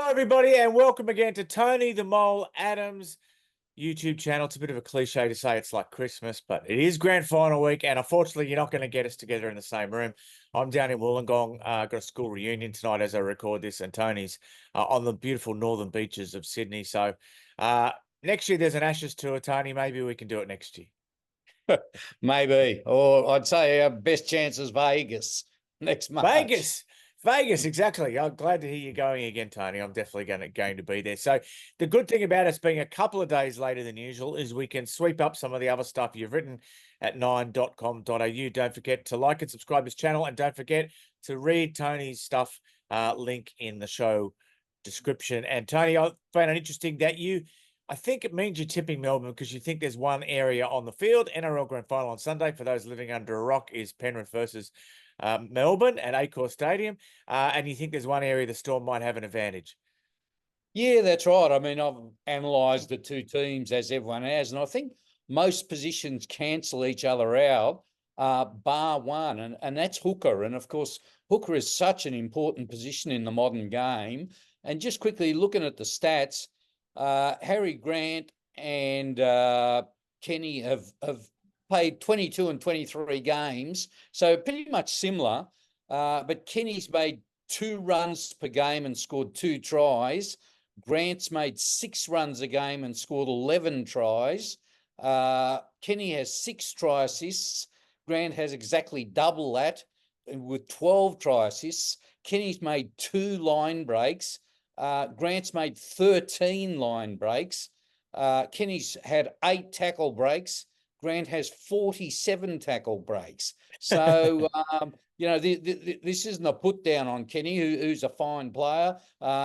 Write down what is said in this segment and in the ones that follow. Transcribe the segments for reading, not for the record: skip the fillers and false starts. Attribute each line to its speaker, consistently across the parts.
Speaker 1: Hello, everybody, and welcome again to Tony the Mole Adams YouTube channel. It's a bit of a cliche to say it's like Christmas, but it is grand final week, and unfortunately, you're not going to get us together in the same room. I'm down in Wollongong. Got a school reunion tonight as I record this, and Tony's on the beautiful northern beaches of Sydney. So next year there's an Ashes tour, Tony. Maybe we can do it next year.
Speaker 2: Maybe, or I'd say our best chance is Vegas next March.
Speaker 1: Vegas, exactly. I'm glad to hear you going again, Tony. I'm definitely going to be there. So the good thing about us being a couple of days later than usual is we can sweep up some of the other stuff you've written at 9.com.au. Don't forget to like and subscribe this channel, and don't forget to read Tony's stuff, link in the show description. And Tony, I found it interesting that I think it means you're tipping Melbourne because you think there's one area on the field. NRL Grand Final on Sunday, for those living under a rock, is Penrith versus Melbourne at Accor Stadium. And you think there's one area the Storm might have an advantage.
Speaker 2: Yeah, that's right. I mean, I've analysed the two teams as everyone has, and I think most positions cancel each other out, bar one, and that's hooker. And of course, hooker is such an important position in the modern game. And just quickly looking at the stats, Harry Grant and Kenny have played 22 and 23 games, so pretty much similar. But Kenny's made 2 runs per game and scored 2 tries. Grant's made 6 runs a game and scored 11 tries. Kenny has 6 try assists. Grant has exactly double that with 12 try assists. Kenny's made 2 line breaks. Grant's made 13 line breaks. Kenny's had 8 tackle breaks. Grant has 47 tackle breaks. So, this isn't a put down on Kenny, who's a fine player.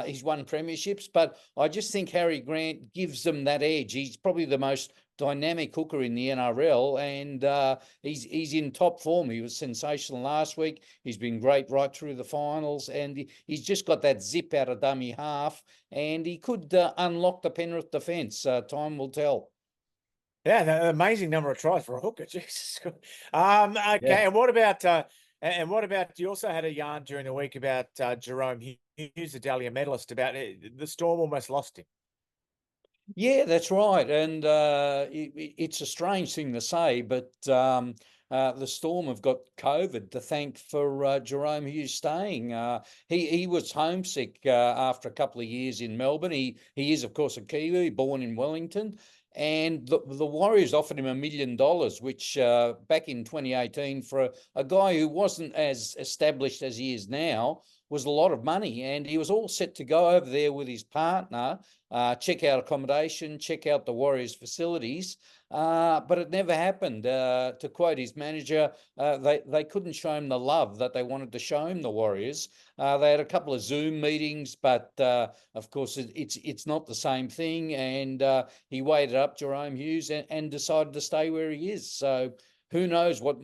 Speaker 2: He's won premierships, but I just think Harry Grant gives them that edge. He's probably the most dynamic hooker in the NRL, and he's in top form. He was sensational last week. He's been great right through the finals, and he's just got that zip out of dummy half, and he could unlock the Penrith defence. Time will tell.
Speaker 1: Yeah, an amazing number of tries for a hooker. Jesus. Okay,
Speaker 2: Yeah.
Speaker 1: and what about? You also had a yarn during the week about Jahrome Hughes, the Dahlia medalist, about the Storm almost lost him.
Speaker 2: Yeah, that's right. And it's a strange thing to say, but the Storm have got COVID to thank for Jahrome Hughes staying. He was homesick after a couple of years in Melbourne. He is, of course, a Kiwi, born in Wellington. And the Warriors offered him $1 million, which back in 2018, for a guy who wasn't as established as he is now, was a lot of money. And he was all set to go over there with his partner, check out accommodation, check out the Warriors facilities. But it never happened. To quote his manager, they couldn't show him the love that they wanted to show him, the Warriors. They had a couple of Zoom meetings, but of course it's not the same thing. And he waited up, Jahrome Hughes, and decided to stay where he is. So who knows what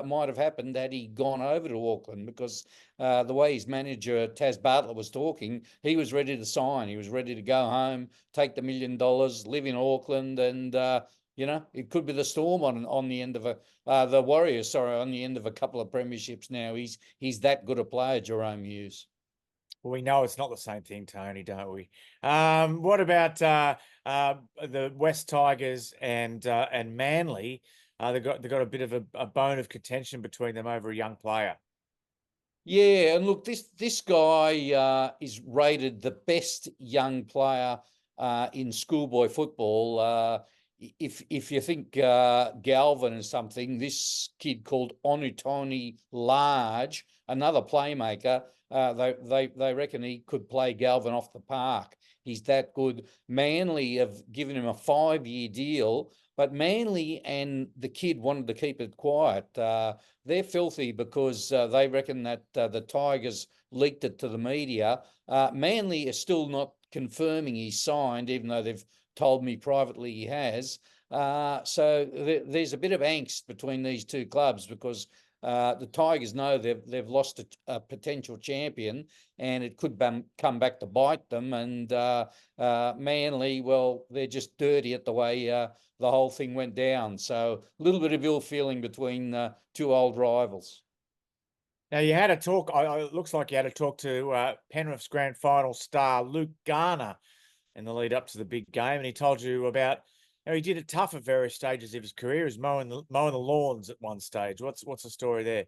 Speaker 2: might have happened had he gone over to Auckland, because the way his manager, Taz Bartlett, was talking, he was ready to sign. He was ready to go home, take the $1 million, live in Auckland, and it could be the Storm on the end of the Warriors, on the end of a couple of premierships now. He's that good a player, Jahrome Hughes.
Speaker 1: Well, we know it's not the same thing, Tony, don't we? What about the West Tigers and Manly? They've got a bit of a bone of contention between them over a young player.
Speaker 2: Yeah, and look, this guy is rated the best young player in schoolboy football. If you think Galvin is something, this kid called Onutoni Large, another playmaker, they reckon he could play Galvin off the park. He's that good. Manly have given him a 5-year deal, but Manly and the kid wanted to keep it quiet. They're filthy because they reckon that the Tigers leaked it to the media. Manly is still not confirming he's signed, even though they've told me privately he has. So there's a bit of angst between these two clubs, because the Tigers know they've lost a potential champion, and it could come back to bite them. And Manly, well, they're just dirty at the way the whole thing went down. So a little bit of ill feeling between two old rivals.
Speaker 1: Now you had a talk. It looks like you had a talk to Penrith's grand final star Luke Garner in the lead up to the big game, and he told you about how he did it tough at various stages of his career. He was mowing the lawns at one stage. What's the story there?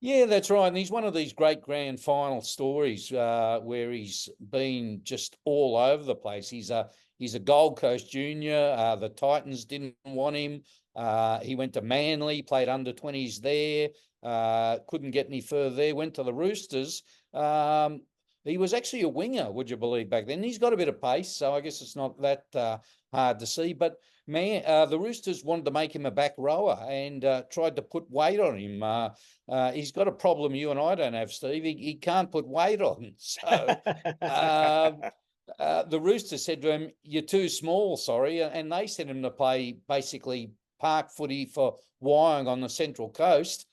Speaker 2: Yeah, that's right. And he's one of these great grand final stories where he's been just all over the place. He's a Gold Coast junior. The Titans didn't want him. He went to Manly, played under 20s there. Couldn't get any further there. Went to the Roosters. He was actually a winger, would you believe, back then. He's got a bit of pace, so I guess it's not that hard to see. But man, the Roosters wanted to make him a back rower and tried to put weight on him. He's got a problem you and I don't have, Steve. He can't put weight on. So the Roosters said to him, "You're too small, sorry." And they sent him to play basically park footy for Wyong on the Central Coast,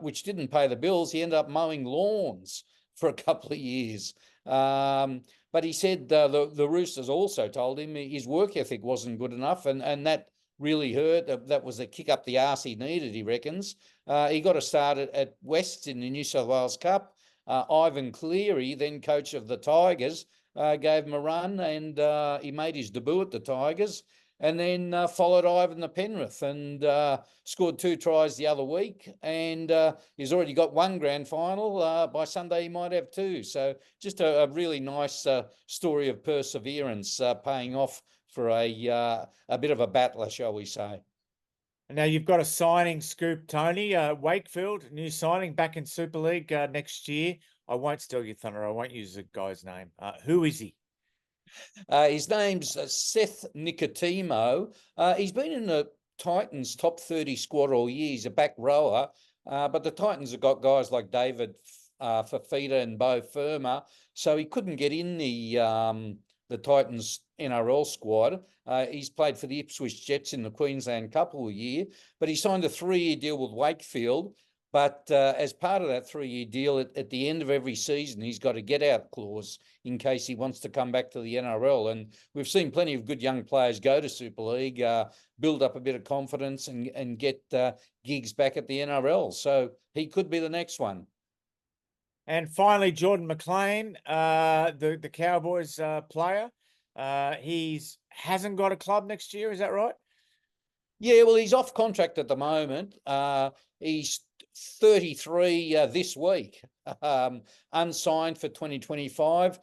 Speaker 2: which didn't pay the bills. He ended up mowing lawns for a couple of years. But he said the Roosters also told him his work ethic wasn't good enough, and that really hurt. That was the kick up the arse he needed, he reckons. He got a start at West in the New South Wales Cup. Ivan Cleary, then coach of the Tigers, gave him a run, and he made his debut at the Tigers, and then followed Ivan the Penrith and scored 2 tries the other week, and he's already got 1 grand final. By Sunday he might have 2. So just a really nice story of perseverance paying off for a bit of a battler, shall we say.
Speaker 1: Now you've got a signing scoop, Tony. Wakefield, new signing back in Super League next year. I won't steal your thunder. I won't use the guy's name. Who is he?
Speaker 2: His name's Seth Nicotimo. He's been in the Titans top 30 squad all year. He's a back rower, but the Titans have got guys like David Fafita and Bo Firma, so he couldn't get in the Titans NRL squad. He's played for the Ipswich Jets in the Queensland Cup all year, but he signed a 3-year deal with Wakefield. But as part of that 3-year deal, at the end of every season, he's got a get-out clause in case he wants to come back to the NRL. And we've seen plenty of good young players go to Super League, build up a bit of confidence and get gigs back at the NRL. So he could be the next one.
Speaker 1: And finally, Jordan McLean, the Cowboys player. He's hasn't got a club next year. Is that right?
Speaker 2: Yeah, well, he's off contract at the moment. He's 33 this week, unsigned for 2025.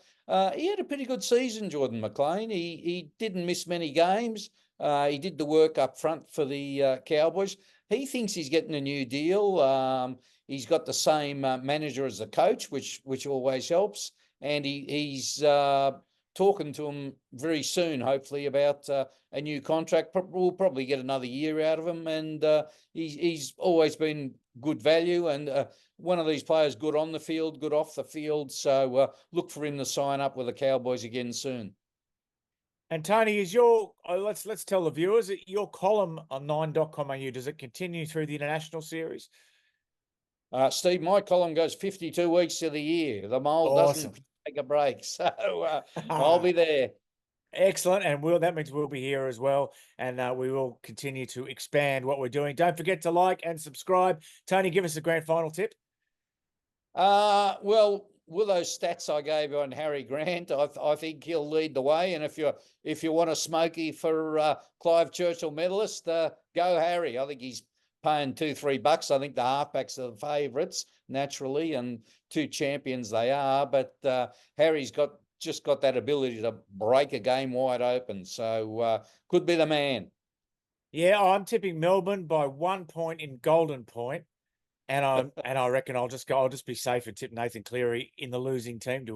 Speaker 2: He had a pretty good season, Jordan McLean. He didn't miss many games. He did the work up front for the Cowboys. He thinks he's getting a new deal. He's got the same manager as the coach, which always helps. And he's talking to him very soon, hopefully, about a new contract. We'll probably get another year out of him. And he's always been good value and one of these players good on the field, good off the field. So look for him to sign up with the Cowboys again soon.
Speaker 1: And Tony, is your let's tell the viewers, your column on 9.com.au, does it continue through the international series?
Speaker 2: Steve, my column goes 52 weeks of the year. The mole doesn't take a break. So I'll be there.
Speaker 1: Excellent. And that means we'll be here as well. And we will continue to expand what we're doing. Don't forget to like and subscribe. Tony, give us a grand final tip.
Speaker 2: Well, with those stats I gave you on Harry Grant, I think he'll lead the way. And if you want a smoky for Clive Churchill medalist, go Harry. I think he's paying $2-3. I think the halfbacks are the favourites naturally, and 2 champions they are. But Harry's just got that ability to break a game wide open. So could be the man.
Speaker 1: Yeah, I'm tipping Melbourne by 1 point in Golden Point. And I reckon I'll just be safe and tip Nathan Cleary in the losing team to